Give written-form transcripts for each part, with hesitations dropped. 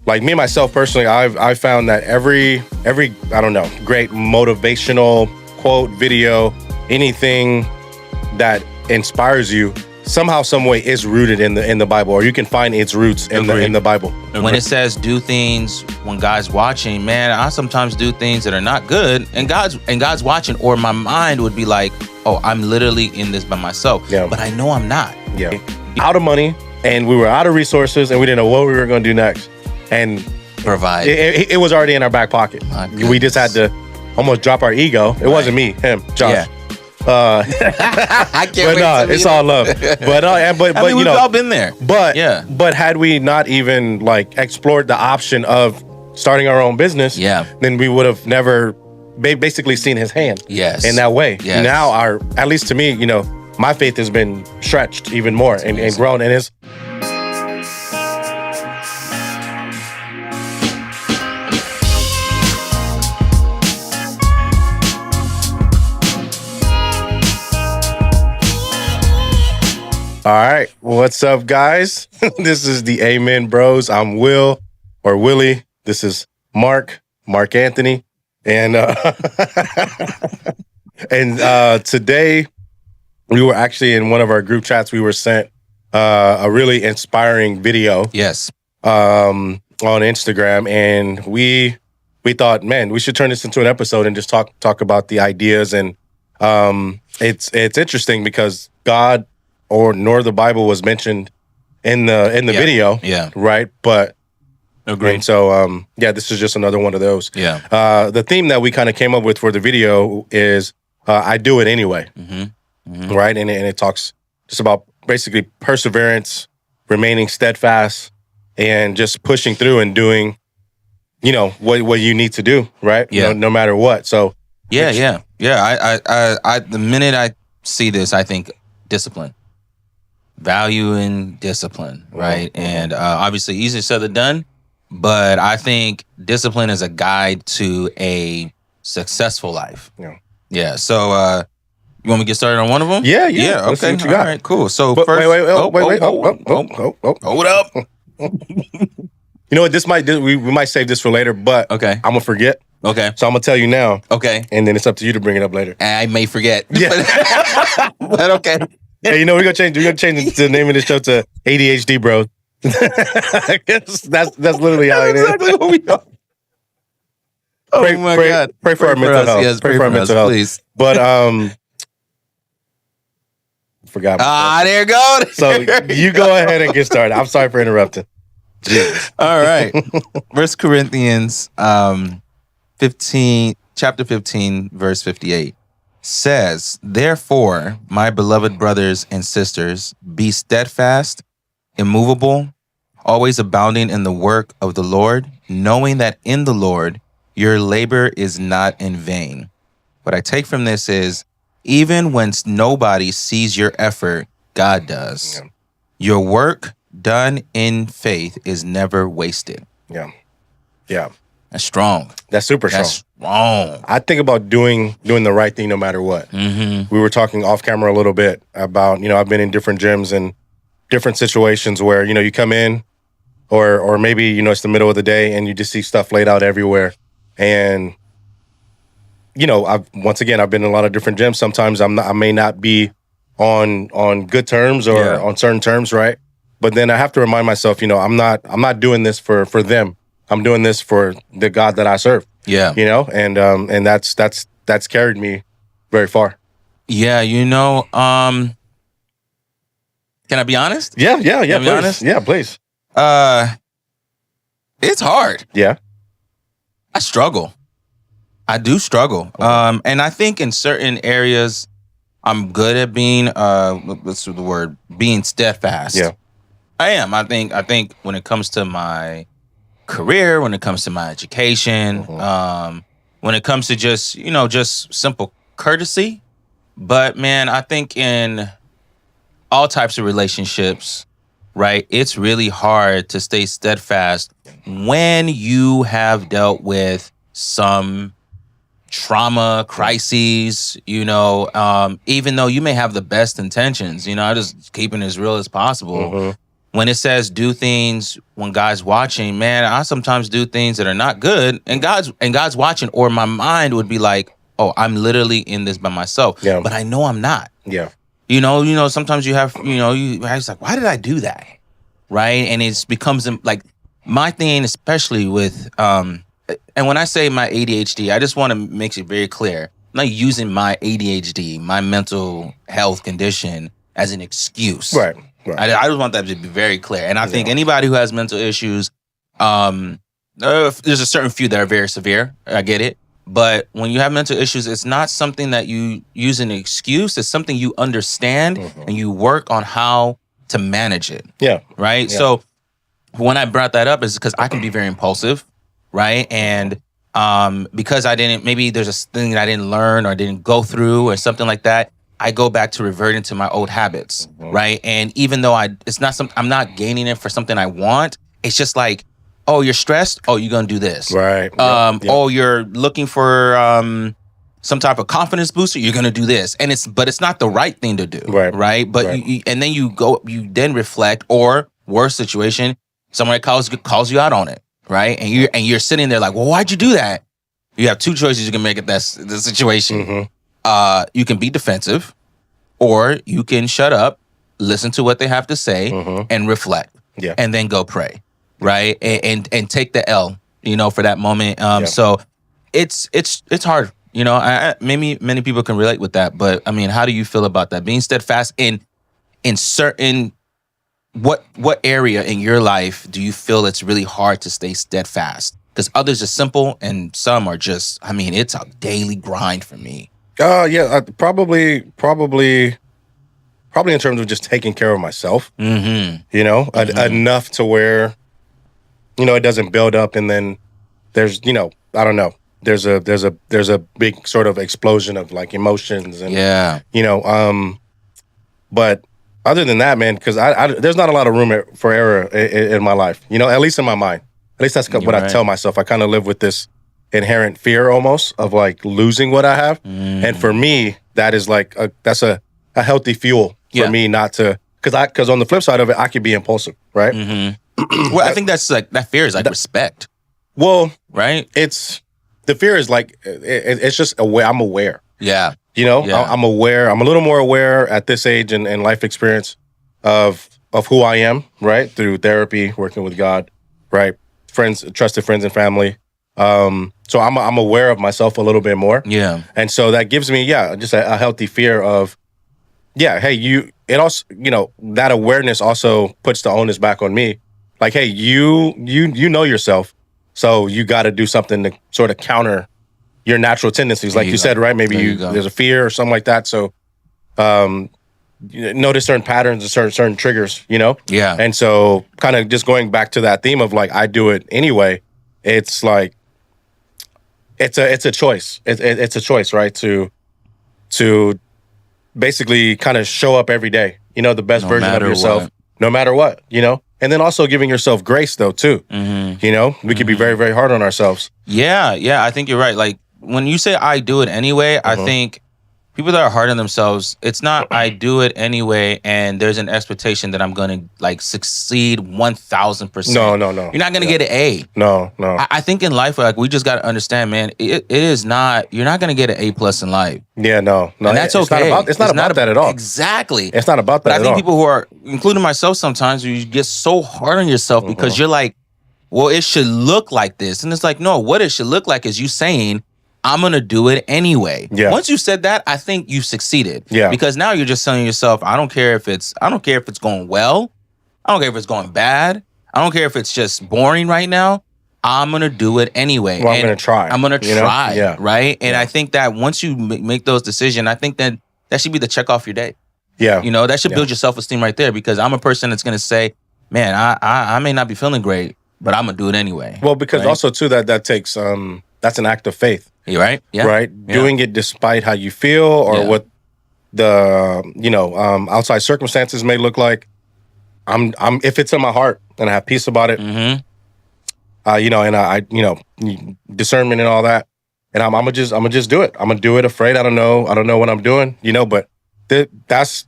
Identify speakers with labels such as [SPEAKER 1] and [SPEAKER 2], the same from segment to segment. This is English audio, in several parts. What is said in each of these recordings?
[SPEAKER 1] like me myself personally, I've found that every I don't know, great motivational quote, video, anything that inspires you somehow, some way is rooted in the Bible, or you can find its roots in the Bible.
[SPEAKER 2] When it says do things when God's watching, man, I sometimes do things that are not good, and God's watching, or my mind would be like, oh, I'm literally in this by myself, but I know I'm not.
[SPEAKER 1] Yeah, out of money, and we were out of resources, and we didn't know what we were going to do next, and
[SPEAKER 2] provide.
[SPEAKER 1] It was already in our back pocket. We just had to almost drop our ego. It wasn't me, him, Josh.
[SPEAKER 2] Yeah.
[SPEAKER 1] I can't wait. No, it's all love. But I mean,
[SPEAKER 2] we've all been there.
[SPEAKER 1] But had we not even like explored the option of starting our own business, then we would have never basically seen his hand. In that way.
[SPEAKER 2] Yes.
[SPEAKER 1] Now at least to me, my faith has been stretched even more and grown, and it's. All right, what's up, guys? This is the A.M.E.N. Bros. I'm Will, or Willie. This is Mark Anthony, and today we were actually in one of our group chats. We were sent a really inspiring video.
[SPEAKER 2] Yes.
[SPEAKER 1] On Instagram, and we thought, man, we should turn this into an episode and just talk about the ideas. And it's interesting because God nor the Bible was mentioned in the video.
[SPEAKER 2] Yeah.
[SPEAKER 1] Right. But
[SPEAKER 2] agreed.
[SPEAKER 1] And so this is just another one of those.
[SPEAKER 2] Yeah.
[SPEAKER 1] The theme that we kind of came up with for the video is I do it anyway.
[SPEAKER 2] Mm-hmm. Mm-hmm.
[SPEAKER 1] Right. And it talks just about basically perseverance, remaining steadfast, and just pushing through and doing, what you need to do. Right.
[SPEAKER 2] Yeah.
[SPEAKER 1] No matter what. So
[SPEAKER 2] Yeah. I the minute I see this, I think discipline. Value in discipline, right?
[SPEAKER 1] Mm-hmm.
[SPEAKER 2] And obviously easier said than done, but I think discipline is a guide to a successful life. Yeah. So you want me to get started on one of them?
[SPEAKER 1] Yeah.
[SPEAKER 2] Okay.
[SPEAKER 1] See what you got.
[SPEAKER 2] All right, cool. So
[SPEAKER 1] but
[SPEAKER 2] first,
[SPEAKER 1] wait.
[SPEAKER 2] Hold up.
[SPEAKER 1] You know what? We might save this for later, but
[SPEAKER 2] Okay.
[SPEAKER 1] I'm gonna forget.
[SPEAKER 2] Okay.
[SPEAKER 1] So I'm gonna tell you now.
[SPEAKER 2] Okay.
[SPEAKER 1] And then it's up to you to bring it up later.
[SPEAKER 2] I may forget.
[SPEAKER 1] Yeah.
[SPEAKER 2] But okay.
[SPEAKER 1] Hey, we're gonna change the name of the show to ADHD Bros. that's literally how it is.
[SPEAKER 2] Exactly what we are. Oh my God.
[SPEAKER 1] Pray for our mental health.
[SPEAKER 2] Yes,
[SPEAKER 1] pray for our mental health,
[SPEAKER 2] please.
[SPEAKER 1] But forgot.
[SPEAKER 2] There you go.
[SPEAKER 1] So you go ahead and get started. I'm sorry for interrupting. Jesus.
[SPEAKER 2] All right. 1 Corinthians 15, chapter 15, verse 58 says, "Therefore, my beloved brothers and sisters, be steadfast, immovable, always abounding in the work of the Lord, knowing that in the Lord your labor is not in vain." What I take from this is, even when nobody sees your effort, God does.
[SPEAKER 1] Yeah.
[SPEAKER 2] Your work done in faith is never wasted.
[SPEAKER 1] Yeah.
[SPEAKER 2] That's strong.
[SPEAKER 1] That's super strong.
[SPEAKER 2] That's strong.
[SPEAKER 1] I think about doing the right thing no matter what.
[SPEAKER 2] Mm-hmm.
[SPEAKER 1] We were talking off camera a little bit about, I've been in different gyms and different situations where, you come in or maybe, it's the middle of the day and you just see stuff laid out everywhere. And, I've been in a lot of different gyms. Sometimes I may not be on good terms or on certain terms, right? But then I have to remind myself, I'm not doing this for them. I'm doing this for the God that I serve.
[SPEAKER 2] Yeah.
[SPEAKER 1] And that's carried me very far.
[SPEAKER 2] Yeah, can I be honest?
[SPEAKER 1] Yeah,
[SPEAKER 2] Can I be honest?
[SPEAKER 1] Yeah, please.
[SPEAKER 2] It's hard.
[SPEAKER 1] Yeah.
[SPEAKER 2] I struggle. I do struggle. And I think in certain areas I'm good at being being steadfast.
[SPEAKER 1] Yeah.
[SPEAKER 2] I am. I think when it comes to my career, when it comes to my education, when it comes to just simple courtesy. But man, I think in all types of relationships, right, it's really hard to stay steadfast when you have dealt with some trauma, crises, even though you may have the best intentions, just keeping it as real as possible. when it says do things when God's watching, man, I sometimes do things that are not good, and God's watching, or my mind would be like, oh, I'm literally in this by myself.
[SPEAKER 1] Yeah.
[SPEAKER 2] But I know I'm not.
[SPEAKER 1] Yeah.
[SPEAKER 2] Sometimes you have, I was like, why did I do that? Right? And it becomes like my thing, especially with, and when I say my ADHD, I just want to make it very clear. I'm not using my ADHD, my mental health condition, as an excuse.
[SPEAKER 1] Right.
[SPEAKER 2] I just want that to be very clear. And I think anybody who has mental issues, there's a certain few that are very severe. I get it. But when you have mental issues, it's not something that you use an excuse. It's something you understand and you work on how to manage it.
[SPEAKER 1] Yeah.
[SPEAKER 2] Right?
[SPEAKER 1] Yeah.
[SPEAKER 2] So when I brought that up is because I can be very impulsive, right? And because maybe there's a thing that I didn't learn or didn't go through or something like that, I go back to reverting to my old habits, right? And even though I'm not gaining it for something I want, it's just like, oh, you're stressed? Oh, you're going to do this.
[SPEAKER 1] Right.
[SPEAKER 2] Oh, you're looking for some type of confidence booster? You're going to do this. But it's not the right thing to do. Right. But and then you then reflect, or worse situation, someone calls you out on it. Right. And you're sitting there like, well, why'd you do that? You have two choices you can make at the situation. You can be defensive, or you can shut up, listen to what they have to say, and reflect.
[SPEAKER 1] Yeah.
[SPEAKER 2] And then go pray. Right. And take the L, for that moment. So it's hard. Maybe many people can relate with that. But I mean, how do you feel about that? Being steadfast in certain, what area in your life do you feel it's really hard to stay steadfast? Because others are simple and some are just, it's a daily grind for me.
[SPEAKER 1] Probably in terms of just taking care of myself, enough to where, it doesn't build up, and then there's, I don't know, there's a big sort of explosion of like emotions and, but other than that, man, because there's not a lot of room for error in my life, at least in my mind. At least that's what I tell myself. I kind of live with this inherent fear almost of like losing what I have. And for me, that is like, that's a healthy fuel for me not to, because on the flip side of it, I could be impulsive, right?
[SPEAKER 2] Well, I think that's like, that fear is like respect.
[SPEAKER 1] Well,
[SPEAKER 2] right?
[SPEAKER 1] The fear is like, it's just aware. I'm aware.
[SPEAKER 2] Yeah.
[SPEAKER 1] I'm aware. I'm a little more aware at this age and life experience of who I am, right? Through therapy, working with God, right? Trusted friends and family. So I'm aware of myself a little bit more.
[SPEAKER 2] Yeah.
[SPEAKER 1] And so that gives me, just a healthy fear of, hey, it also, that awareness also puts the onus back on me. Like, hey, you know yourself, so you got to do something to sort of counter your natural tendencies. Like you said, right? Maybe there's a fear or something like that. So, notice certain patterns and certain triggers, Yeah. And so kind of just going back to that theme of like, I do it anyway. It's like, it's a choice. It's a choice, right? To basically kind of show up every day, the best version of yourself, no matter what, and then also giving yourself grace though, too. We could be very, very hard on ourselves.
[SPEAKER 2] Yeah. I think you're right. Like when you say I do it anyway, I think people that are hard on themselves, it's not I do it anyway and there's an expectation that I'm going to like succeed 1,000%.
[SPEAKER 1] No.
[SPEAKER 2] You're not going to get an A.
[SPEAKER 1] No.
[SPEAKER 2] I think in life, like we just got to understand, man, it is not, you're not going to get an A+ in life.
[SPEAKER 1] Yeah, no.
[SPEAKER 2] And that's okay.
[SPEAKER 1] It's not about that at all.
[SPEAKER 2] Exactly.
[SPEAKER 1] It's not about that at all.
[SPEAKER 2] But I think people who are, including myself sometimes, you get so hard on yourself because you're like, well, it should look like this. And it's like, no, what it should look like is you saying, I'm going to do it anyway.
[SPEAKER 1] Yeah.
[SPEAKER 2] Once you said that, I think you've succeeded.
[SPEAKER 1] Yeah.
[SPEAKER 2] Because now you're just telling yourself, I don't care if it's going well. I don't care if it's going bad. I don't care if it's just boring right now. I'm going to do it anyway.
[SPEAKER 1] Well, I'm going to try.
[SPEAKER 2] I'm going to try.
[SPEAKER 1] Yeah.
[SPEAKER 2] Right. And I think that once you make those decisions, I think that should be the check off your day.
[SPEAKER 1] Yeah.
[SPEAKER 2] That should build your self-esteem right there, because I'm a person that's going to say, man, I may not be feeling great, but I'm going to do it anyway.
[SPEAKER 1] Well, because also too, that takes, that's an act of faith.
[SPEAKER 2] You're right. Yeah.
[SPEAKER 1] Right. Yeah. Doing it despite how you feel or what the, outside circumstances may look like. If it's in my heart and I have peace about it, and I discernment and all that, and I'm gonna just do it. I'm gonna do it afraid. I don't know what I'm doing, but that's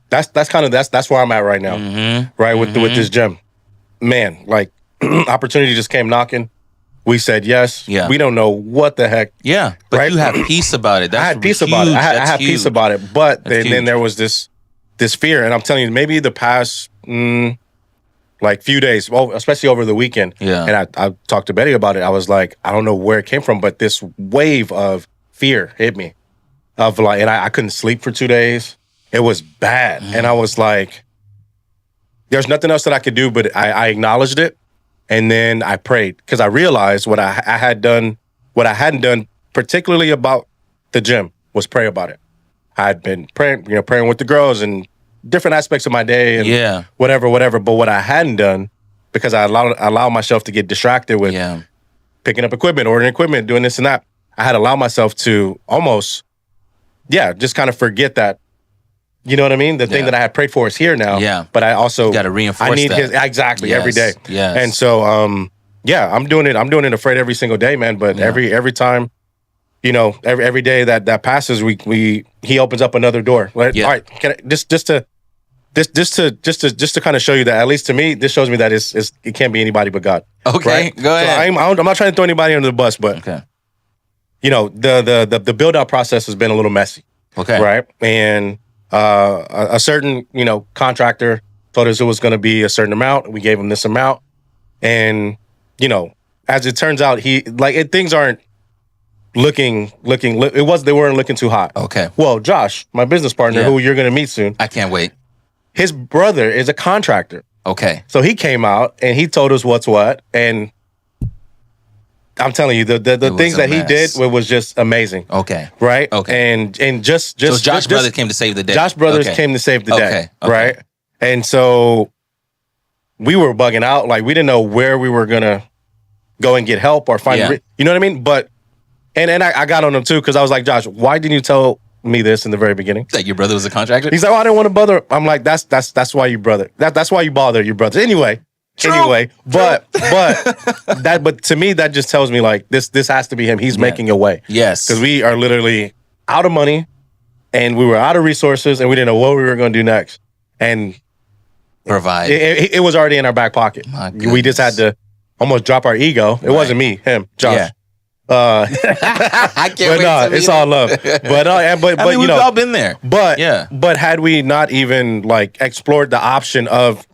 [SPEAKER 1] where I'm at right now, right? With this gym, man, like opportunity just came knocking. We said yes.
[SPEAKER 2] Yeah.
[SPEAKER 1] We don't know what the heck.
[SPEAKER 2] Yeah, but
[SPEAKER 1] right?
[SPEAKER 2] you have peace about it. That's
[SPEAKER 1] I had peace
[SPEAKER 2] huge.
[SPEAKER 1] about it. I
[SPEAKER 2] That's
[SPEAKER 1] had peace
[SPEAKER 2] huge.
[SPEAKER 1] about it. But
[SPEAKER 2] That's
[SPEAKER 1] then
[SPEAKER 2] huge.
[SPEAKER 1] there was this fear, and I'm telling you, maybe the past like few days, especially over the weekend.
[SPEAKER 2] Yeah.
[SPEAKER 1] And I talked to Betty about it. I was like, I don't know where it came from, but this wave of fear hit me. Of like, and I couldn't sleep for 2 days. It was bad, and I was like, there's nothing else that I could do, but I acknowledged it. And then I prayed because I realized what I had done, what I hadn't done, particularly about the gym, was pray about it. I had been praying, praying with the girls and different aspects of my day and whatever. But what I hadn't done, because I allowed myself to get distracted with picking up equipment, ordering equipment, doing this and that, I had allowed myself to almost, just kind of forget that. You know what I mean? The thing that I had prayed for is here now. Yeah. But I also
[SPEAKER 2] got to reinforce.
[SPEAKER 1] I need
[SPEAKER 2] that.
[SPEAKER 1] Exactly every day.
[SPEAKER 2] Yes.
[SPEAKER 1] And so I'm doing it afraid every single day, man. But every time, every day that passes, he opens up another door. All right, can I, just to kind of show you that, at least to me, this shows me that it can't be anybody but God.
[SPEAKER 2] Okay,
[SPEAKER 1] right?
[SPEAKER 2] go ahead.
[SPEAKER 1] So I'm not trying to throw anybody under the bus, but the build out process has been a little messy.
[SPEAKER 2] Okay,
[SPEAKER 1] right, and a certain contractor told us it was going to be a certain amount. We gave him this amount, and as it turns out, things aren't looking. They weren't looking too hot.
[SPEAKER 2] Okay.
[SPEAKER 1] Well, Josh, my business partner, who you're going to meet soon,
[SPEAKER 2] I can't wait.
[SPEAKER 1] His brother is a contractor.
[SPEAKER 2] Okay.
[SPEAKER 1] So he came out and he told us what's what, and I'm telling you, the things that he did was just amazing.
[SPEAKER 2] Okay.
[SPEAKER 1] Right?
[SPEAKER 2] Okay.
[SPEAKER 1] And just
[SPEAKER 2] so Josh Brothers came to save the day.
[SPEAKER 1] Josh Brothers came to save the day. Okay. Right? And so we were bugging out. Like, we didn't know where we were going to go and get help or find, you know what I mean? But, and I got on him too, because I was like, Josh, why didn't you tell me this in the very beginning?
[SPEAKER 2] That your brother was a contractor?
[SPEAKER 1] He's like, I didn't want to bother. I'm like, that's why you brother. That's why you bother your brother. Anyway. True. But to me, that just tells me like this has to be him. He's making a way.
[SPEAKER 2] Yes.
[SPEAKER 1] Because we are literally out of money and we were out of resources and we didn't know what we were going to do next. And
[SPEAKER 2] provide.
[SPEAKER 1] It was already in our back pocket. We just had to almost drop our ego. It wasn't me, him, Josh. Yeah.
[SPEAKER 2] I can't wait.
[SPEAKER 1] No, it's all love. But I mean,
[SPEAKER 2] we've all been there.
[SPEAKER 1] But had we not even like explored the option of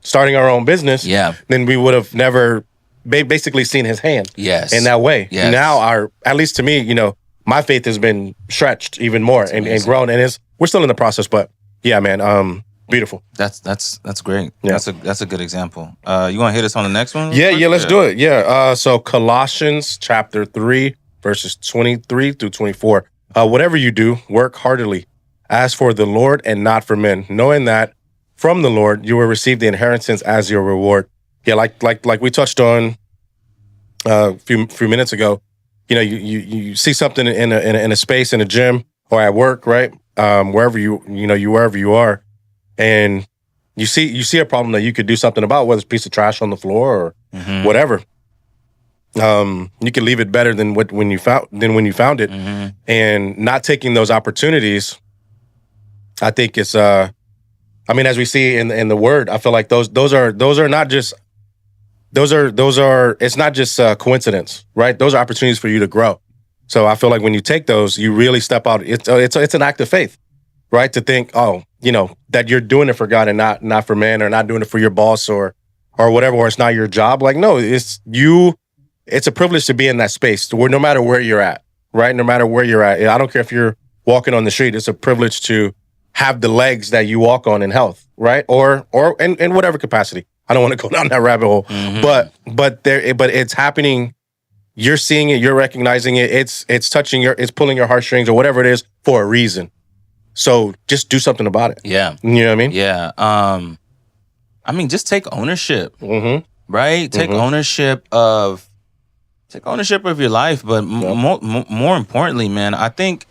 [SPEAKER 1] starting our own business, then we would have never basically seen his hand.
[SPEAKER 2] Yes.
[SPEAKER 1] In that way.
[SPEAKER 2] Yes.
[SPEAKER 1] Now at least to me, my faith has been stretched even more and grown, and we're still in the process, but yeah, man, beautiful.
[SPEAKER 2] That's great. Yeah. That's a good example. You want to hit us on the next one?
[SPEAKER 1] Yeah, let's do it. Yeah. So Colossians chapter 3, verses 23 through 24. Whatever you do, work heartily as for the Lord and not for men, knowing that from the Lord you will receive the inheritance as your reward. Yeah, like we touched on a few minutes ago. You see something in a space, in a gym or at work, right? Wherever wherever you are, and you see a problem that you could do something about, whether it's a piece of trash on the floor or whatever. You can leave it better than when you found it, and not taking those opportunities. I think it's I mean, as we see in the word, I feel like those are not just it's not just coincidence, right? Those are opportunities for you to grow. So I feel like when you take those, you really step out. It's an act of faith, right? To think, that you're doing it for God and not for man, or not doing it for your boss or whatever, or it's not your job. Like, no, it's you. It's a privilege to be in that space where no matter where you're at, right? No matter where you're at, I don't care if you're walking on the street. It's a privilege to have the legs that you walk on in health, right? Or in whatever capacity. I don't want to go down that rabbit hole, but it's happening. You're seeing it. You're recognizing it. It's touching it's pulling your heartstrings or whatever it is for a reason. So just do something about it.
[SPEAKER 2] Yeah,
[SPEAKER 1] you know what I mean.
[SPEAKER 2] Yeah. I mean, just take ownership, right? Take ownership of your life, but more importantly, man, I think.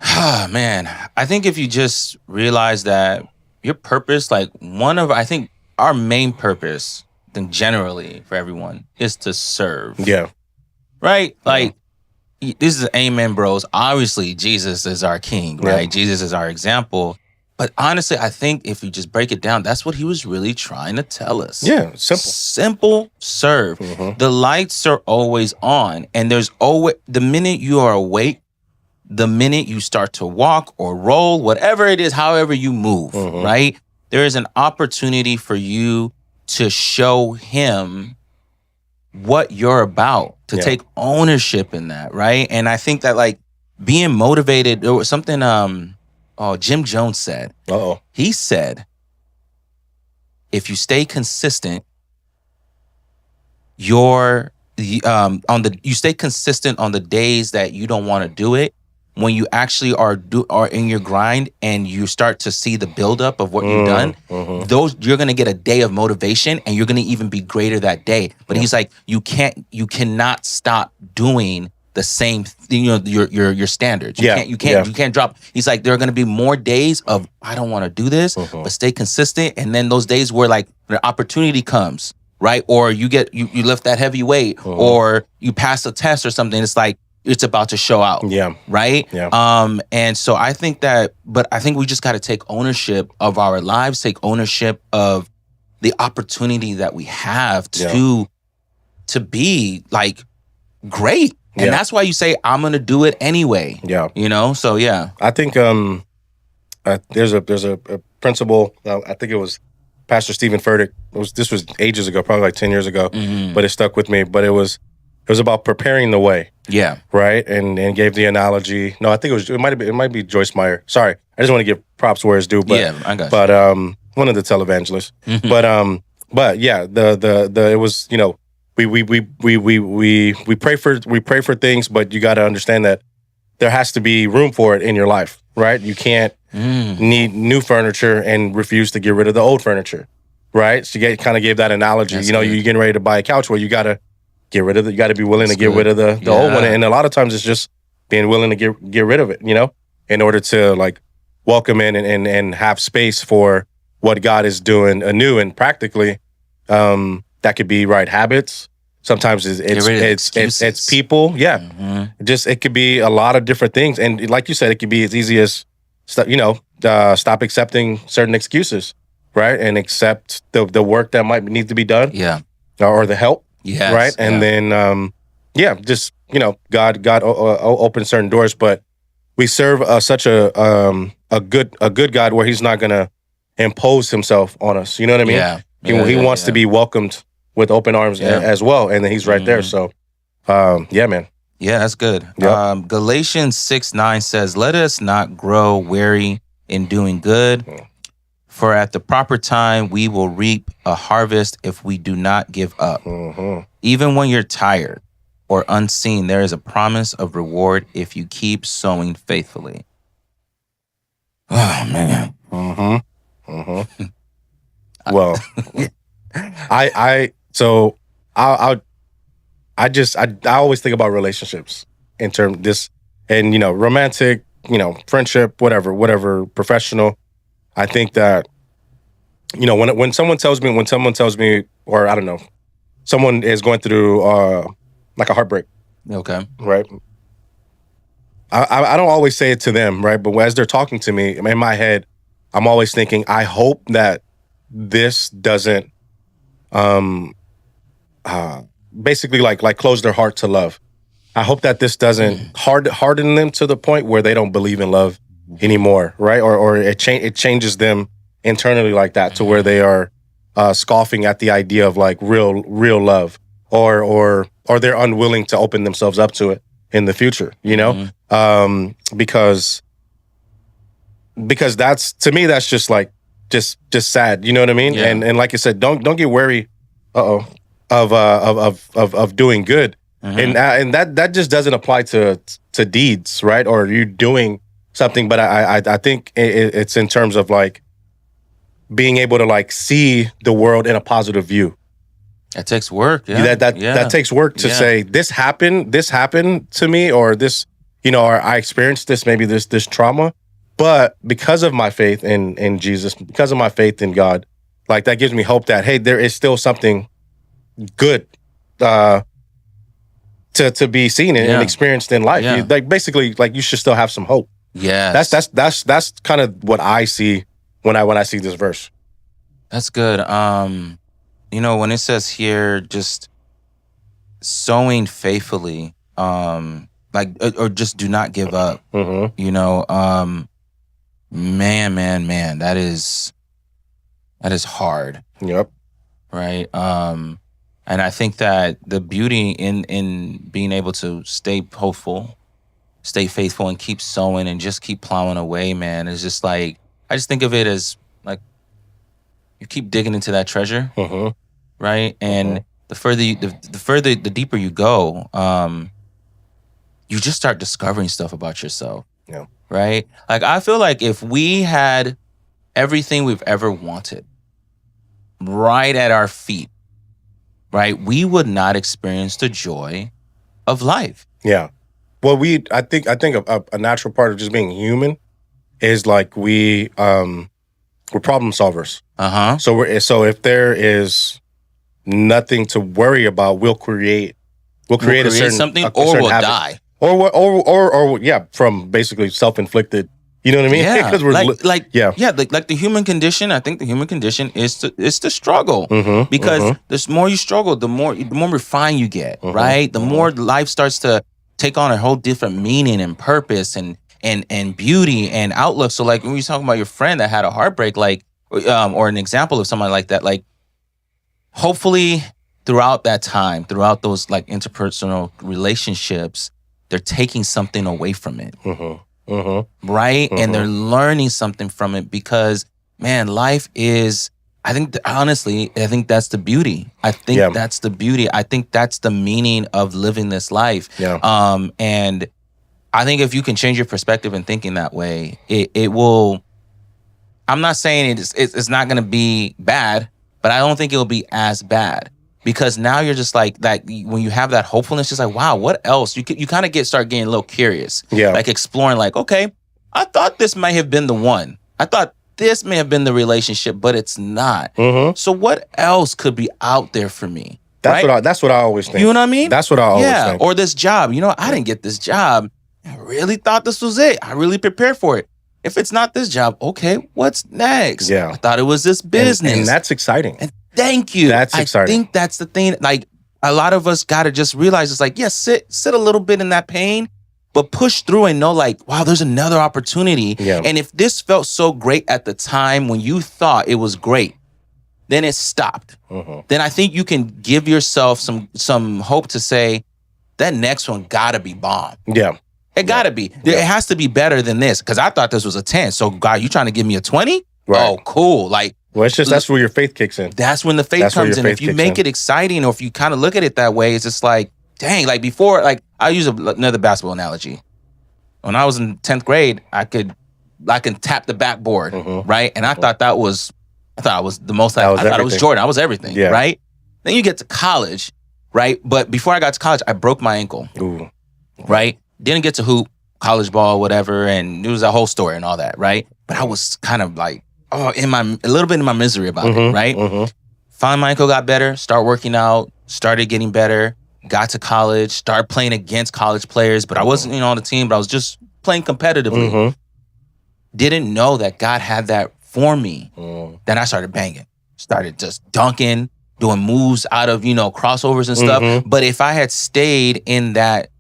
[SPEAKER 2] I think if you just realize that your purpose, like I think our main purpose, then generally for everyone, is to serve.
[SPEAKER 1] Yeah.
[SPEAKER 2] Right? Like, this is A.M.E.N, bros. Obviously, Jesus is our king, right? Jesus is our example. But honestly, I think if you just break it down, that's what he was really trying to tell us.
[SPEAKER 1] Yeah, simple.
[SPEAKER 2] Simple serve. The lights are always on, and there's always, the minute you are awake, the minute you start to walk or roll, whatever it is, however you move, right? There is an opportunity for you to show him what you're about, to take ownership in that, right? And I think that like being motivated, there was something Jim Jones said. He said, if you stay consistent, you stay consistent on the days that you don't want to do it. When you actually are in your grind and you start to see the buildup of what you've done, you're gonna get a day of motivation, and you're gonna even be greater that day. But he's like, you cannot stop doing the same, your standards. You can't drop. He's like, there are gonna be more days of I don't want to do this, but stay consistent, and then those days where like the opportunity comes, right? Or you lift that heavy weight, or you pass a test or something. It's like, it's about to show out. Yeah. Right? Yeah. And so I think we just got to take ownership of our lives, take ownership of the opportunity that we have to be like great. And that's why you say, I'm going to do it anyway. Yeah. So yeah.
[SPEAKER 1] I think there's a principle, I think it was Pastor Stephen Furtick. This was ages ago, probably like 10 years ago, but it stuck with me. But it was about preparing the way. Yeah. Right? And gave the analogy. No, I think it might be Joyce Meyer. Sorry. I just want to give props where it's due. But, yeah, I got you. But one of the televangelists. But yeah, it was, we pray for things, but you got to understand that there has to be room for it in your life, right? You can't need new furniture and refuse to get rid of the old furniture, right? So you kind of gave that analogy. That's you're getting ready to buy a couch, where you got to get rid of it. You got to be willing to get rid of the old one. And a lot of times it's just being willing to get rid of it, in order to like welcome in and have space for what God is doing anew. And practically, that could be right habits. Sometimes it's people. Yeah. It could be a lot of different things. And like you said, it could be as easy as, stop accepting certain excuses, right? And accept the work that might need to be done. Yeah. Or the help. Yes, right. And then, God opens certain doors, but we serve such a good God where he's not going to impose himself on us. You know what I mean? Yeah. He wants to be welcomed with open arms as well. And then he's right there. So, man.
[SPEAKER 2] Yeah, that's good. Yep. Galatians 6:9 says, let us not grow weary in doing good. For at the proper time, we will reap a harvest if we do not give up. Even when you're tired or unseen, there is a promise of reward if you keep sowing faithfully. Oh, man.
[SPEAKER 1] Well, I always think about relationships in terms of this, and, romantic, friendship, whatever, professional. I think that, when someone tells me, or I don't know, someone is going through like a heartbreak. Okay. Right. I don't always say it to them, right? But as they're talking to me, in my head, I'm always thinking, I hope that this doesn't basically like close their heart to love. I hope that this doesn't harden them to the point where they don't believe in love anymore, right? Or it changes them internally like that, to where they are scoffing at the idea of like real love, or they're unwilling to open themselves up to it in the future, because that's, to me, that's just like just sad, you know what I mean? Yeah. And like I said, don't get wary of doing good. And that just doesn't apply to deeds, right? Or you doing something, but I think it's in terms of like being able to like see the world in a positive view.
[SPEAKER 2] That takes work. Yeah.
[SPEAKER 1] That takes work to say, this happened to me, or this, or I experienced this, maybe this trauma, but because of my faith in Jesus, because of my faith in God, like that gives me hope that, hey, there is still something good to be seen and experienced in life. Like basically, like you should still have some hope. Yeah. That's kind of what I see when I see this verse.
[SPEAKER 2] That's good. When it says here, just sowing faithfully, or just do not give up. Man, that is hard.
[SPEAKER 1] Yep.
[SPEAKER 2] Right. And I think that the beauty in being able to stay hopeful, stay faithful, and keep sowing and just keep plowing away, man, is just like, I just think of it as like you keep digging into that treasure, right? And the deeper you go, you just start discovering stuff about yourself.
[SPEAKER 1] Yeah.
[SPEAKER 2] Right? Like, I feel like if we had everything we've ever wanted right at our feet, right, we would not experience the joy of life.
[SPEAKER 1] Yeah. Well, I think a natural part of just being human is like we're problem solvers. So if there is nothing to worry about, we'll create a certain
[SPEAKER 2] something,
[SPEAKER 1] or
[SPEAKER 2] we'll
[SPEAKER 1] habit.
[SPEAKER 2] die.
[SPEAKER 1] Or from basically self-inflicted. You know what I mean?
[SPEAKER 2] Yeah,
[SPEAKER 1] Because we're
[SPEAKER 2] like the human condition. I think the human condition is to struggle, because the more you struggle, the more refined you get, right? The more life starts to take on a whole different meaning and purpose and beauty and outlook. So, like, when you're talking about your friend that had a heartbreak, like, or an example of somebody like that, like, hopefully throughout that time, throughout those like interpersonal relationships, they're taking something away from it. Right? And they're learning something from it, because, man, life is, I think that's the beauty. That's the beauty. I think that's the meaning of living this life.
[SPEAKER 1] Yeah.
[SPEAKER 2] And I think if you can change your perspective and thinking that way, it will, I'm not saying it's not going to be bad, but I don't think it'll be as bad. Because now you're just like that, when you have that hopefulness, just like, wow, what else? You kind of start getting a little curious.
[SPEAKER 1] Yeah.
[SPEAKER 2] Like exploring, like, okay, I thought this might have been the one. I thought this may have been the relationship, but it's not. So what else could be out there for me?
[SPEAKER 1] That's what I always think.
[SPEAKER 2] You know what I mean?
[SPEAKER 1] That's what I always think.
[SPEAKER 2] Or this job. I didn't get this job. I really thought this was it. I really prepared for it. If it's not this job, okay, what's next?
[SPEAKER 1] Yeah.
[SPEAKER 2] I thought it was this business.
[SPEAKER 1] And that's exciting.
[SPEAKER 2] And thank you.
[SPEAKER 1] That's exciting.
[SPEAKER 2] I think that's the thing. Like, a lot of us got to just realize it's like, yes, sit a little bit in that pain, but push through and know, like, wow, there's another opportunity.
[SPEAKER 1] Yeah.
[SPEAKER 2] And if this felt so great at the time when you thought it was great, then it stopped. Then I think you can give yourself some hope to say, that next one got to be bomb.
[SPEAKER 1] Yeah.
[SPEAKER 2] It got to be. It has to be better than this, because I thought this was a 10. So, God, you trying to give me a 20?
[SPEAKER 1] Right.
[SPEAKER 2] Oh, cool. Like,
[SPEAKER 1] well, it's just, that's where your faith kicks in.
[SPEAKER 2] That's when the faith comes in. If you make it exciting, or if you kind of look at it that way, it's just like, dang, like before, like, I use another basketball analogy. When I was in 10th grade, I can tap the backboard, right? And I thought I was the most, I thought it was Jordan. I was everything, right? Then you get to college, right? But before I got to college, I broke my ankle, right? Didn't get to hoop, college ball, whatever, and it was a whole story and all that, right? But I was kind of like, a little bit in my misery about it, right? Finally, my ankle got better, start working out, started getting better, got to college, started playing against college players, but I wasn't on the team, but I was just playing competitively. Didn't know that God had that for me. Then I started banging, started just dunking, doing moves out of, crossovers and stuff. But if I had stayed in that,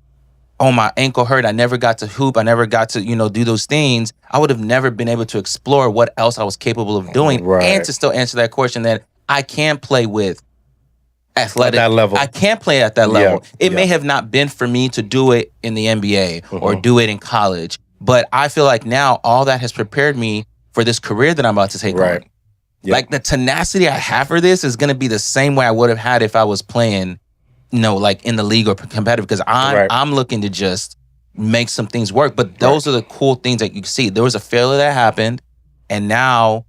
[SPEAKER 2] oh, my ankle hurt, I never got to hoop, I never got to, do those things, I would have never been able to explore what else I was capable of doing, and to still answer that question that I can play with athletic.
[SPEAKER 1] At that level.
[SPEAKER 2] I can't play at that level.
[SPEAKER 1] Yeah.
[SPEAKER 2] It may have not been for me to do it in the NBA or do it in college, but I feel like now all that has prepared me for this career that I'm about to take on.
[SPEAKER 1] Yep.
[SPEAKER 2] Like, the tenacity I have for this is going to be the same way I would have had if I was playing, like in the league or competitive, because I'm looking to just make some things work. But those are the cool things that you see. There was a failure that happened, and now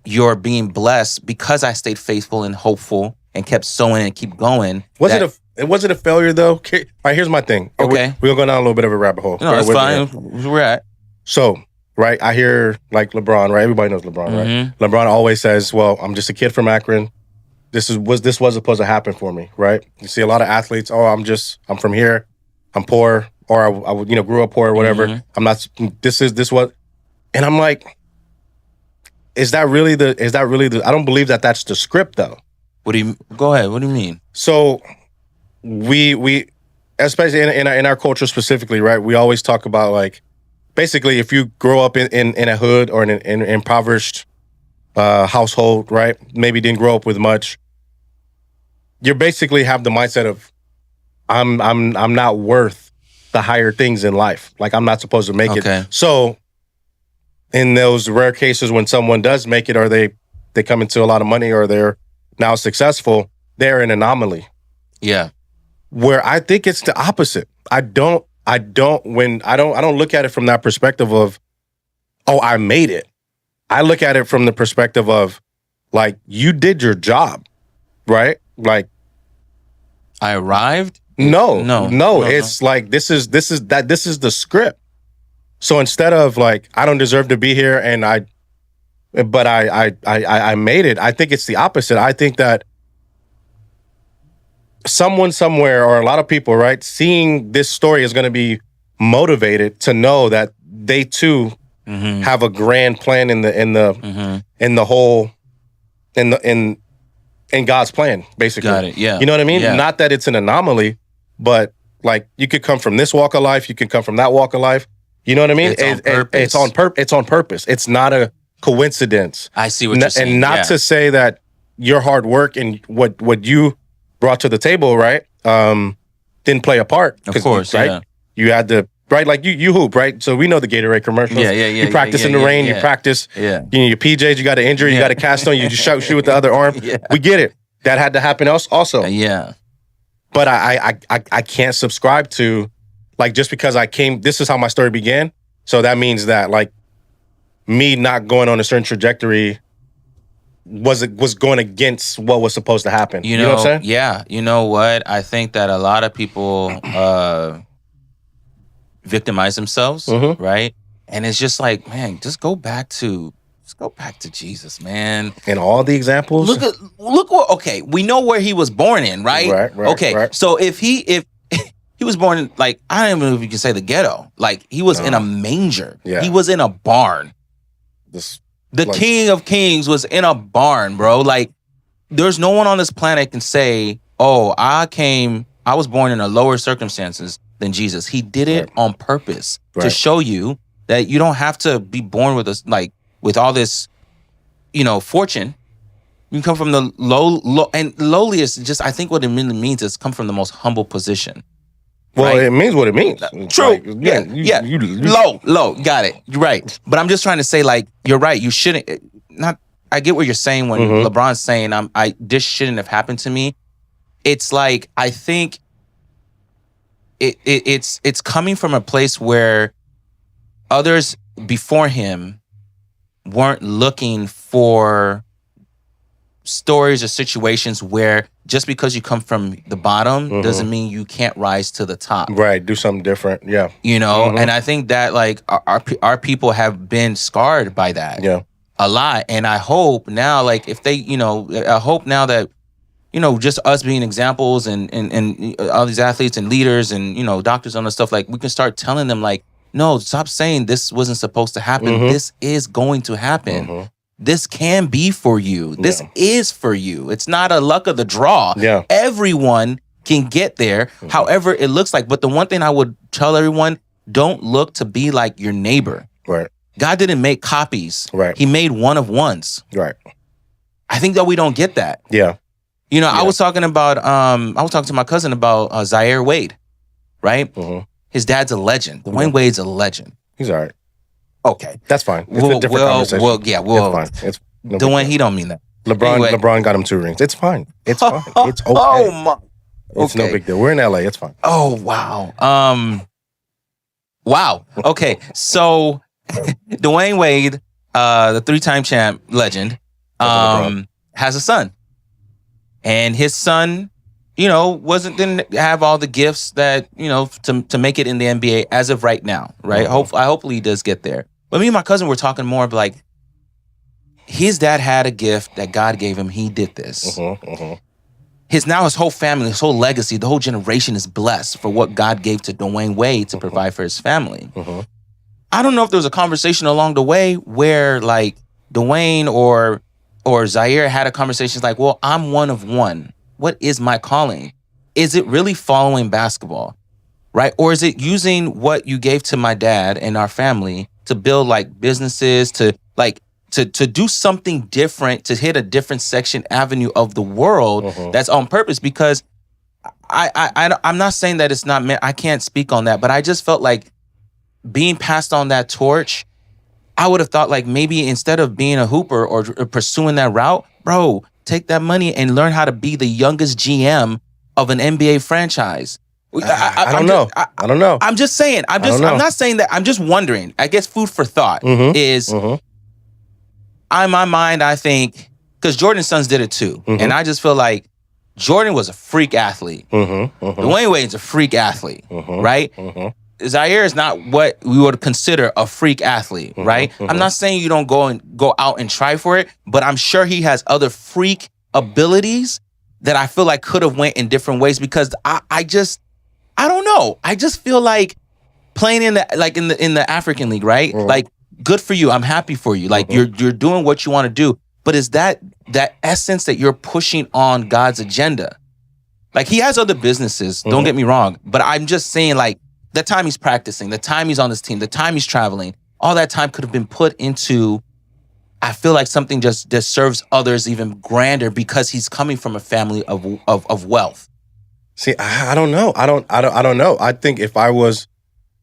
[SPEAKER 2] you're being blessed because I stayed faithful and hopeful and kept sowing and keep going.
[SPEAKER 1] Was it a failure though? All right, here's my thing.
[SPEAKER 2] Okay.
[SPEAKER 1] We're going down a little bit of a rabbit hole.
[SPEAKER 2] No, that's fine. Where we're at.
[SPEAKER 1] So, right, I hear like LeBron, right? Everybody knows LeBron, right? LeBron always says, well, I'm just a kid from Akron. This was supposed to happen for me, right? You see a lot of athletes, I'm from here, I'm poor, or I grew up poor or whatever. I'm not, this what, and I'm like, is that really the? I don't believe that that's the script though.
[SPEAKER 2] Go ahead. What do you mean?
[SPEAKER 1] So we especially in our culture specifically, right? We always talk about like basically if you grow up in a hood or in an impoverished household, right? Maybe didn't grow up with much. You basically have the mindset of I'm not worth the higher things in life. Like I'm not supposed to make it. So in those rare cases when someone does make it or they come into a lot of money or they're now successful, they're an anomaly.
[SPEAKER 2] Yeah.
[SPEAKER 1] Where I think it's the opposite. I don't look at it from that perspective of, oh, I made it. I look at it from the perspective of like you did your job, right? Like
[SPEAKER 2] I arrived?
[SPEAKER 1] No. It's like this is the script. So instead of like I don't deserve to be here and I made it, I think it's the opposite. I think that someone somewhere or a lot of people, right, seeing this story is going to be motivated to know that they too have a grand plan in God's plan, basically. Got it. Yeah. You know what I mean? Yeah. Not that it's an anomaly, but like you could come from this walk of life, you can come from that walk of life. You know what I mean? It's on purpose. It's not a coincidence.
[SPEAKER 2] I see what you're saying.
[SPEAKER 1] And not to say that your hard work and what you brought to the table, right, didn't play a part.
[SPEAKER 2] Of course,
[SPEAKER 1] right?
[SPEAKER 2] Yeah.
[SPEAKER 1] You had to, right, like you hoop, right? So we know the Gatorade commercials.
[SPEAKER 2] Yeah.
[SPEAKER 1] You practice in the rain, you practice. Yeah. You know, your PJs, you got an injury, you got a cast on, you just shoot with the other arm. Yeah. We get it. That had to happen also.
[SPEAKER 2] Yeah.
[SPEAKER 1] But I can't subscribe to, like, just because this is how my story began. So that means that, like, me not going on a certain trajectory was going against what was supposed to happen. You know what I'm saying?
[SPEAKER 2] Yeah. You know what? I think that a lot of people victimize themselves, right? And it's just like, man, just go back to Jesus, man.
[SPEAKER 1] And all the examples.
[SPEAKER 2] Look what. Okay, we know where he was born in, right?
[SPEAKER 1] Right. Okay. Right.
[SPEAKER 2] So if he was born in, like, I don't even know if you can say the ghetto. Like, he was in a manger. Yeah. He was in a barn. The King of Kings was in a barn, bro. Like, there's no one on this planet can say, oh, I was born in a lower circumstances than Jesus. He did it on purpose to show you that you don't have to be born with all this, fortune. You can come from the low and lowliest. Just, I think what it really means is come from the most humble position.
[SPEAKER 1] Well, it means what it means.
[SPEAKER 2] True. Like, you low. Got it. You're right. But I'm just trying to say, like, you're right. You shouldn't. I get what you're saying when LeBron's saying, this shouldn't have happened to me. It's like, I think it's coming from a place where others before him weren't looking for stories or situations where just because you come from the bottom doesn't mean you can't rise to the top.
[SPEAKER 1] Right, do something different. Yeah.
[SPEAKER 2] And I think that, like, our people have been scarred by that.
[SPEAKER 1] Yeah.
[SPEAKER 2] A lot. And I hope now, like, if they, I hope now that, just us being examples and all these athletes and leaders and, doctors and all this stuff, like, we can start telling them, like, no, stop saying this wasn't supposed to happen. This is going to happen. This can be for you. This is for you. It's not a luck of the draw.
[SPEAKER 1] Yeah.
[SPEAKER 2] Everyone can get there, however it looks like. But the one thing I would tell everyone, don't look to be like your neighbor.
[SPEAKER 1] Right.
[SPEAKER 2] God didn't make copies.
[SPEAKER 1] Right.
[SPEAKER 2] He made one of ones.
[SPEAKER 1] Right.
[SPEAKER 2] I think that we don't get that.
[SPEAKER 1] Yeah.
[SPEAKER 2] I was talking to my cousin about Zaire Wade, right? His dad's a legend. Dwayne Wade's a legend.
[SPEAKER 1] He's all right.
[SPEAKER 2] Okay.
[SPEAKER 1] That's fine. It's a different conversation.
[SPEAKER 2] It's fine. Dwayne, he don't mean that.
[SPEAKER 1] LeBron got him 2 rings. It's fine. It's fine. It's okay.
[SPEAKER 2] Oh my.
[SPEAKER 1] It's no big deal. We're in LA. It's fine.
[SPEAKER 2] Oh, wow. Wow. Okay. So Dwayne Wade, the 3-time champ legend, has a son. And his son, didn't have all the gifts that, to make it in the NBA as of right now, right? Hopefully he does get there. But me and my cousin were talking more of, like, his dad had a gift that God gave him. He did this. His whole family, his whole legacy, the whole generation is blessed for what God gave to Dwayne Wade to provide for his family. I don't know if there was a conversation along the way where, like, Dwayne or Zaire had a conversation like, well, I'm one of one. What is my calling? Is it really following basketball, right? Or is it using what you gave to my dad and our family to build like businesses, to do something different, to hit a different avenue of the world that's on purpose? Because I'm not saying that it's not meant. I can't speak on that, but I just felt like being passed on that torch, I would have thought like maybe instead of being a hooper or pursuing that route, bro, take that money and learn how to be the youngest GM of an NBA franchise.
[SPEAKER 1] I don't know. I don't know.
[SPEAKER 2] I'm just saying. I'm not saying that. I'm just wondering. I guess food for thought is. In my mind, I think because Jordan's sons did it too, and I just feel like Jordan was a freak athlete. Dwayne Wade's a freak athlete, right? Zaire is not what we would consider a freak athlete, right? I'm not saying you don't go out and try for it, but I'm sure he has other freak abilities that I feel like could have went in different ways, because I don't know. I just feel like playing in the African League, right? Like, good for you. I'm happy for you. Like you're doing what you want to do. But is that essence that you're pushing on God's agenda? Like, he has other businesses, don't get me wrong, but I'm just saying, like, the time he's practicing, the time he's on this team, the time he's traveling, all that time could have been put into, I feel like, something just that serves others even grander, because he's coming from a family of wealth.
[SPEAKER 1] See, I don't know. I don't know. I think if I was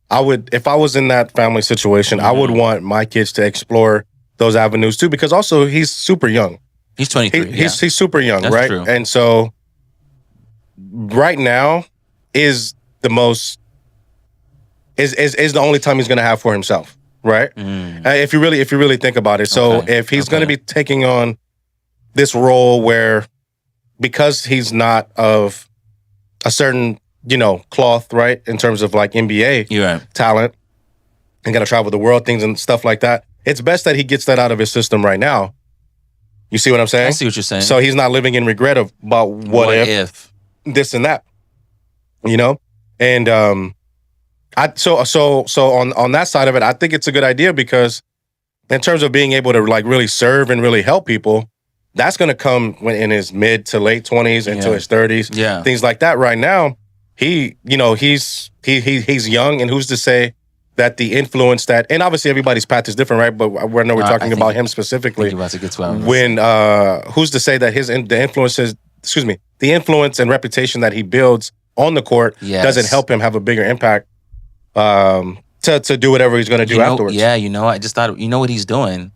[SPEAKER 1] in that family situation, I would want my kids to explore those avenues too, because also he's super young.
[SPEAKER 2] He's 23.
[SPEAKER 1] He's super young,
[SPEAKER 2] That's
[SPEAKER 1] right?
[SPEAKER 2] true.
[SPEAKER 1] And so right now is the only time he's going to have for himself, right? If you really think about it. So if he's going to be taking on this role where, because he's not of a certain, cloth, right, in terms of like NBA talent, and got to travel the world, things and stuff like that, it's best that he gets that out of his system right now. You see what I'm saying?
[SPEAKER 2] I see what you're saying.
[SPEAKER 1] So he's not living in regret about what if this and that, and so on that side of it, I think it's a good idea, because in terms of being able to like really serve and really help people, that's going to come when in his mid to late 20s into his 30s, things like that. Right now, he's young, and who's to say that the influence that, and obviously everybody's path is different, right? But we're talking about him specifically.
[SPEAKER 2] You're about to get to our
[SPEAKER 1] when who's to say that the influence and reputation that he builds on the court doesn't help him have a bigger impact to do whatever he's going to do afterwards.
[SPEAKER 2] Yeah, I just thought, what he's doing,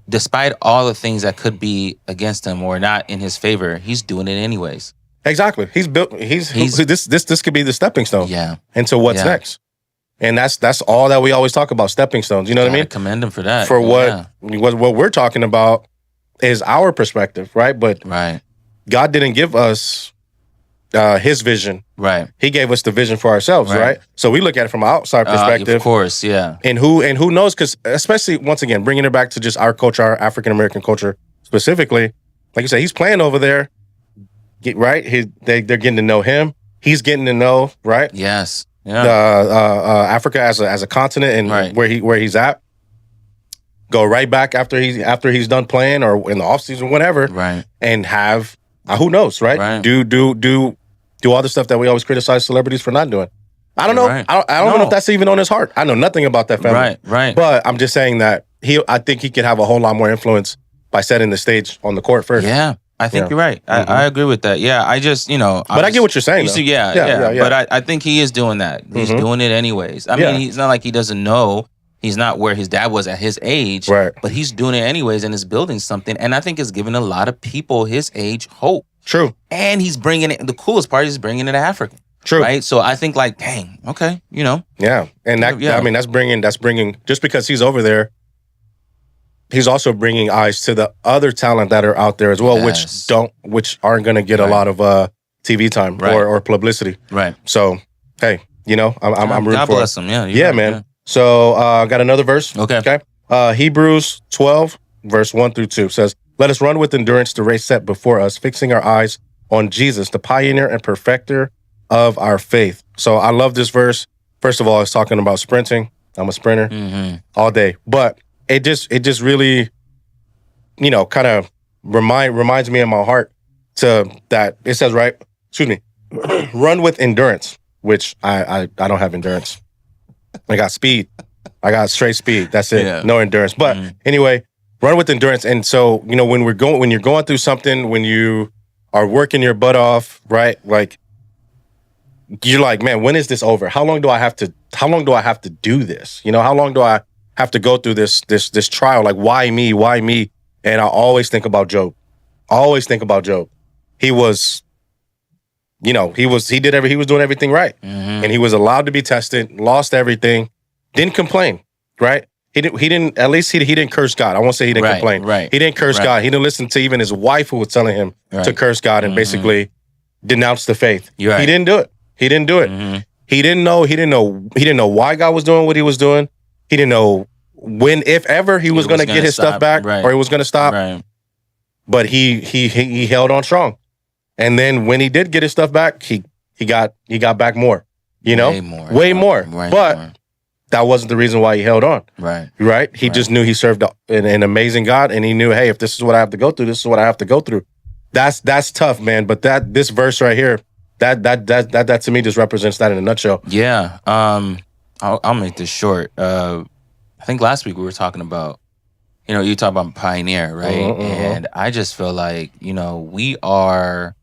[SPEAKER 2] despite all the things that could be against him or not in his favor, he's doing it anyways.
[SPEAKER 1] Exactly. He's this could be the stepping stone.
[SPEAKER 2] Yeah.
[SPEAKER 1] Into what's next. And that's all that we always talk about, stepping stones. You know what I mean?
[SPEAKER 2] Commend him for that.
[SPEAKER 1] For what we're talking about is our perspective, right? But God didn't give us his vision.
[SPEAKER 2] Right.
[SPEAKER 1] He gave us the vision for ourselves, right? So we look at it from an outside perspective.
[SPEAKER 2] Of course, yeah.
[SPEAKER 1] And who knows? Because especially, once again, bringing it back to just our culture, our African American culture specifically, like you said, he's playing over there, right? They're getting to know him. He's getting to know, right?
[SPEAKER 2] Yes. Yeah.
[SPEAKER 1] Africa as a continent and where he's at. Go right back after he's done playing, or in the offseason, whatever,
[SPEAKER 2] right?
[SPEAKER 1] And have who knows, right? Do all the stuff that we always criticize celebrities for not doing. I don't know. Right. I don't know if that's even on his heart. I know nothing about that family.
[SPEAKER 2] Right.
[SPEAKER 1] But I'm just saying that I think he could have a whole lot more influence by setting the stage on the court first.
[SPEAKER 2] Yeah. I think you're right. I agree with that. Yeah, I just,
[SPEAKER 1] But I get what you're saying, though.
[SPEAKER 2] Yeah. But I think he is doing that. He's doing it anyways. I mean, he's not like he doesn't know. He's not where his dad was at his age.
[SPEAKER 1] Right.
[SPEAKER 2] But he's doing it anyways, and is building something. And I think it's giving a lot of people his age hope.
[SPEAKER 1] True.
[SPEAKER 2] And he's bringing it, the coolest part is bringing it to Africa.
[SPEAKER 1] True.
[SPEAKER 2] Right? So I think, like, dang, okay,
[SPEAKER 1] Yeah. And I mean, that's bringing, just because he's over there, he's also bringing eyes to the other talent that are out there as well, which aren't going to get a lot of TV time or publicity.
[SPEAKER 2] Right.
[SPEAKER 1] So, hey, I'm rooting for it.
[SPEAKER 2] God bless him. Yeah.
[SPEAKER 1] Yeah, man. Yeah. So, got another verse.
[SPEAKER 2] Okay.
[SPEAKER 1] Hebrews 12, verse 1-2 says, "Let us run with endurance the race set before us, fixing our eyes on Jesus, the pioneer and perfecter of our faith." So I love this verse. First of all, it's talking about sprinting. I'm a sprinter all day. But it just really kind of reminds me in my heart to that it says, right, excuse me, run with endurance, which I don't have endurance. I got speed. I got straight speed. That's it.
[SPEAKER 2] Yeah.
[SPEAKER 1] No endurance. But anyway, run with endurance. And so, when you're going through something, when you are working your butt off, right? Like, you're like, man, when is this over? How long do I have to do this? How long do I have to go through this trial? Like, why me? Why me? And I always think about Job. He was, he was doing everything right. And he was allowed to be tested, lost everything, didn't complain, right? He didn't, at least he didn't curse God. I won't say he didn't complain.
[SPEAKER 2] Right.
[SPEAKER 1] He didn't curse God. He didn't listen to even his wife who was telling him to curse God and basically denounce the faith. He didn't do it. He didn't do it. He didn't know why God was doing what he was doing. He didn't know when, if ever, he was going to get his stuff back or he was going to stop.
[SPEAKER 2] Right.
[SPEAKER 1] But he held on strong. And then when he did get his stuff back, he got back more, way more. But that wasn't the reason why he held on. Right. He just knew he served an amazing God, and he knew, hey, if this is what I have to go through, this is what I have to go through. That's tough, man. But this verse right here, that to me just represents that in a nutshell.
[SPEAKER 2] Yeah. I'll make this short. I think last week we were talking about, you talk about pioneer, right? And I just feel like, we are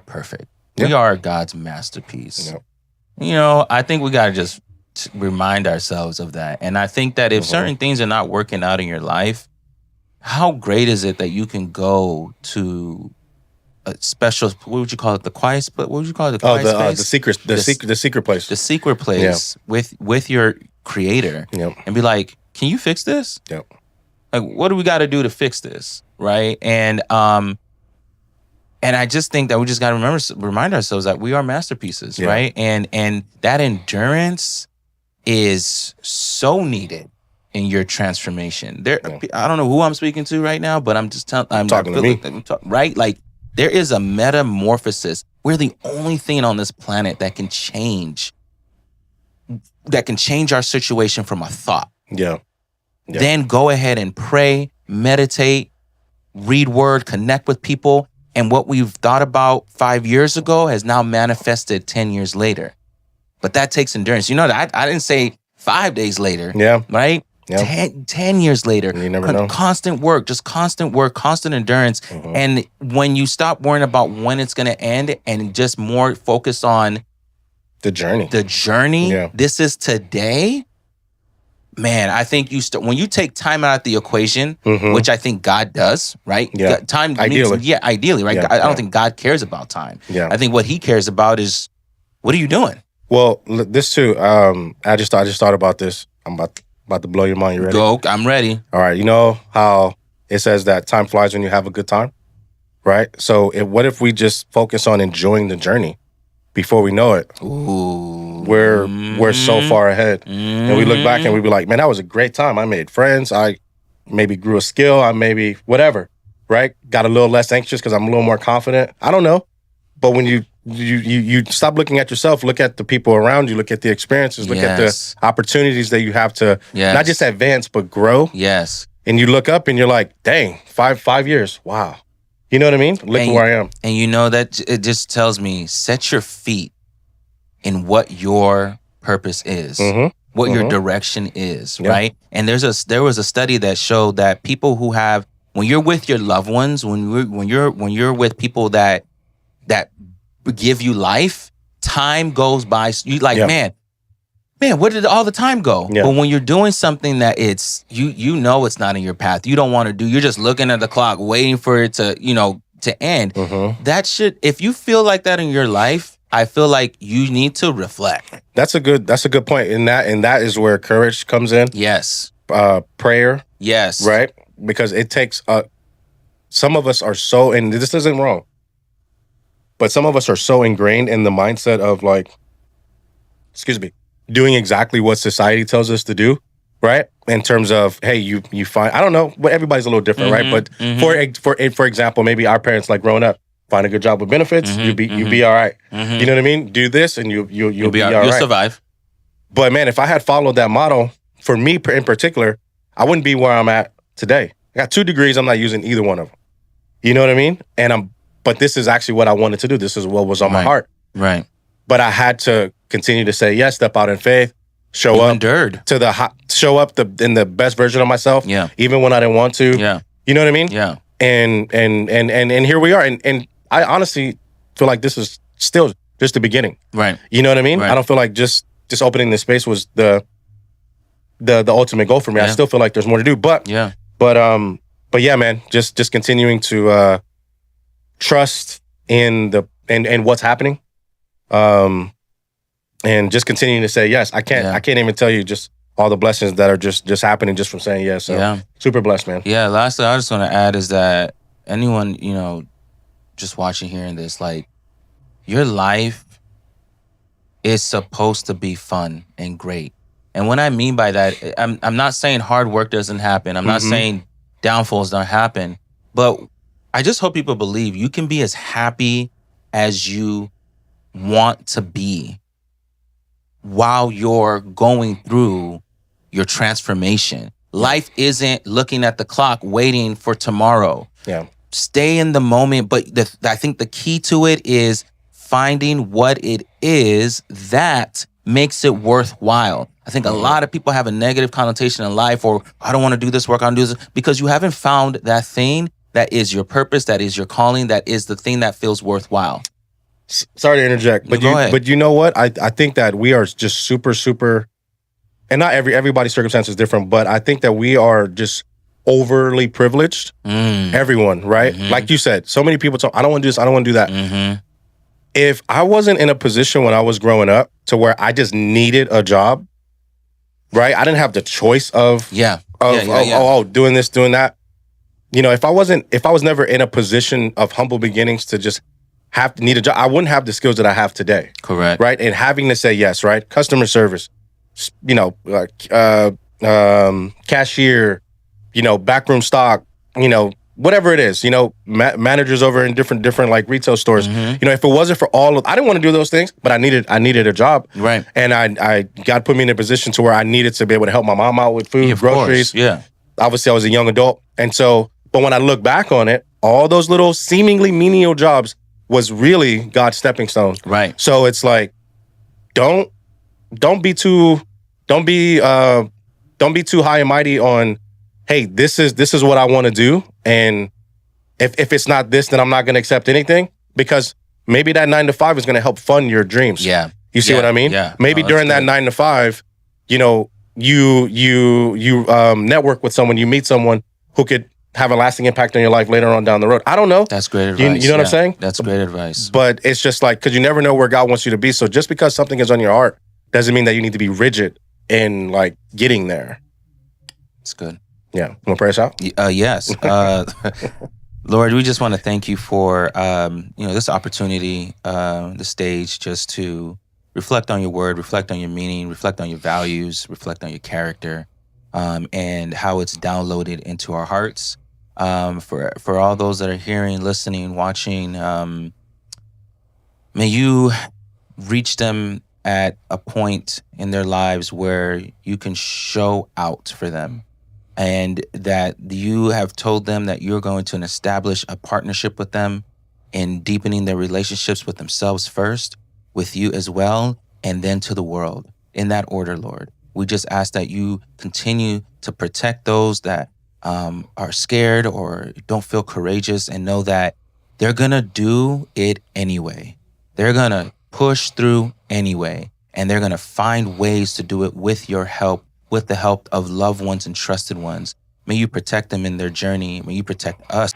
[SPEAKER 2] perfect. Yep. We are God's masterpiece. Yep. I think we got to just remind ourselves of that. And I think that if certain things are not working out in your life, how great is it that you can go to a special, what would you call it? The quiet space? What would you call it? The quiet space?
[SPEAKER 1] The secret place.
[SPEAKER 2] The secret place with your creator and be like, can you fix this?
[SPEAKER 1] Yep.
[SPEAKER 2] Like, what do we got to do to fix this? Right. And I just think that we just got to remind ourselves that we are masterpieces, right? And that endurance is so needed in your transformation. I don't know who I'm speaking to right now, but I'm just
[SPEAKER 1] talking to me.
[SPEAKER 2] Right? Like, there is a metamorphosis. We're the only thing on this planet that can change our situation from a thought.
[SPEAKER 1] Yeah.
[SPEAKER 2] Then go ahead and pray, meditate, read word, connect with people. And what we've thought about 5 years ago has now manifested 10 years later. But that takes endurance. I didn't say 5 days later.
[SPEAKER 1] Yeah.
[SPEAKER 2] Right?
[SPEAKER 1] Yeah.
[SPEAKER 2] 10 years later.
[SPEAKER 1] You never know.
[SPEAKER 2] Constant work, constant endurance. And when you stop worrying about when it's going to end and just more focus on
[SPEAKER 1] the journey,
[SPEAKER 2] this is today. Man, I think when you take time out of the equation, which I think God does, right?
[SPEAKER 1] Yeah.
[SPEAKER 2] Time
[SPEAKER 1] ideally,
[SPEAKER 2] ideally, right?
[SPEAKER 1] Yeah,
[SPEAKER 2] I don't think God cares about time.
[SPEAKER 1] Yeah.
[SPEAKER 2] I think what he cares about is, what are you doing?
[SPEAKER 1] Well, this too. I just thought about this. I'm about to blow your mind. You ready?
[SPEAKER 2] Go. I'm ready.
[SPEAKER 1] All right. You know how it says that time flies when you have a good time, right? So what if we just focus on enjoying the journey before we know it?
[SPEAKER 2] Ooh.
[SPEAKER 1] We're so far ahead. And we look back and we be like, man, that was a great time. I made friends. I maybe grew a skill. I maybe whatever, right? Got a little less anxious because I'm a little more confident. I don't know. But when you stop looking at yourself, look at the people around you, look at the experiences, look at the opportunities that you have to not just advance, but grow.
[SPEAKER 2] Yes.
[SPEAKER 1] And you look up and you're like, dang, five years. Wow. You know what I mean? Look at where I am.
[SPEAKER 2] And that it just tells me, set your feet in what your purpose is, what your direction is, right? And there was a study that showed that people who have, when you're with your loved ones, when you're with people that give you life, time goes by. You like, man, where did all the time go?
[SPEAKER 1] Yeah.
[SPEAKER 2] But when you're doing something that it's it's not in your path, you don't want to do, you're just looking at the clock, waiting for it to end. That should, if you feel like that in your life, I feel like you need to reflect.
[SPEAKER 1] That's a good point. And that is where courage comes in.
[SPEAKER 2] Yes.
[SPEAKER 1] Prayer.
[SPEAKER 2] Yes.
[SPEAKER 1] Right? Because it takes some of us are so, and this isn't wrong, but some of us are so ingrained in the mindset of like, doing exactly what society tells us to do, right? In terms of, hey, you find, I don't know, but everybody's a little different, right? But for example, maybe our parents, like growing up, find a good job with benefits, you'll be all right. You know what I mean? Do this and you'll be all right.
[SPEAKER 2] You'll survive. But
[SPEAKER 1] man, if I had followed that model, for me in particular, I wouldn't be where I'm at today. got 2 degrees. I'm not using either one of them. You know what I mean? But this is actually what I wanted to do. This is what was on my heart.
[SPEAKER 2] Right.
[SPEAKER 1] But I had to continue to say yes, step out in faith, show up
[SPEAKER 2] endured.
[SPEAKER 1] in the best version of myself.
[SPEAKER 2] Yeah.
[SPEAKER 1] Even when I didn't want to.
[SPEAKER 2] Yeah.
[SPEAKER 1] You know what I mean?
[SPEAKER 2] Yeah.
[SPEAKER 1] And here we are. And I honestly feel like this is still just the beginning.
[SPEAKER 2] Right.
[SPEAKER 1] You know what I mean?
[SPEAKER 2] Right.
[SPEAKER 1] I don't feel like just opening this space was the ultimate goal for me.
[SPEAKER 2] Yeah.
[SPEAKER 1] I still feel like there's more to do. But yeah, man, just continuing to trust in what's happening. And just continuing to say yes. I can't even tell you just all the blessings that are just happening just from saying yes. So super blessed, man.
[SPEAKER 2] Yeah, lastly, I just want to add is that anyone, just watching, hearing this, like, your life is supposed to be fun and great. And what I mean by that, I'm not saying hard work doesn't happen. I'm not saying downfalls don't happen. But I just hope people believe you can be as happy as you want to be while you're going through your transformation. Life isn't looking at the clock, waiting for tomorrow.
[SPEAKER 1] Yeah.
[SPEAKER 2] Stay in the moment. But I think the key to it is finding what it is that makes it worthwhile. I think a lot of people have a negative connotation in life, or I don't want to do this work, I don't do this, because you haven't found that thing that is your purpose, that is your calling, that is the thing that feels worthwhile.
[SPEAKER 1] Sorry to interject, but you know what? I think that we are just super, super, and not everybody's circumstance is different, but I think that we are just overly privileged. Everyone, right? Like you said, so many people talk, I don't want to do this, I don't want to do that. If I wasn't in a position when I was growing up to where I just needed a job, right? I didn't have the choice of doing this, doing that. If I was never in a position of humble beginnings to just need a job, I wouldn't have the skills that I have today.
[SPEAKER 2] Correct.
[SPEAKER 1] Right? And having to say yes, right? Customer service, cashier, backroom stock, whatever it is, managers over in different like retail stores. If it wasn't for I didn't want to do those things, but I needed a job.
[SPEAKER 2] Right.
[SPEAKER 1] And I God put me in a position to where I needed to be able to help my mom out with food, groceries.
[SPEAKER 2] Course. Yeah.
[SPEAKER 1] Obviously I was a young adult. And so, but when I look back on it, all those little seemingly menial jobs was really God's stepping stone.
[SPEAKER 2] Right.
[SPEAKER 1] So it's like, don't be too high and mighty on, hey, this is what I want to do. And if it's not this, then I'm not going to accept anything, because maybe that 9 to 5 is going to help fund your dreams.
[SPEAKER 2] Yeah.
[SPEAKER 1] You see what I mean?
[SPEAKER 2] Yeah.
[SPEAKER 1] Maybe during that 9 to 5, you network with someone, you meet someone who could have a lasting impact on your life later on down the road. I don't know.
[SPEAKER 2] That's great advice.
[SPEAKER 1] You know what I'm saying?
[SPEAKER 2] That's great advice.
[SPEAKER 1] But it's just like, because you never know where God wants you to be. So just because something is on your heart doesn't mean that you need to be rigid in like getting there.
[SPEAKER 2] It's good.
[SPEAKER 1] Yeah. Want to pray us out?
[SPEAKER 2] Yes. Lord, we just want to thank you for this opportunity, the stage, just to reflect on your word, reflect on your meaning, reflect on your values, reflect on your character, and how it's downloaded into our hearts. For all those that are hearing, listening, watching, may you reach them at a point in their lives where you can show out for them, and that you have told them that you're going to establish a partnership with them in deepening their relationships with themselves first, with you as well, and then to the world. In that order, Lord. We just ask that you continue to protect those that are scared or don't feel courageous, and know that they're going to do it anyway. They're going to push through anyway, and they're going to find ways to do it with your help, with the help of loved ones and trusted ones. May you protect them in their journey. May you protect us.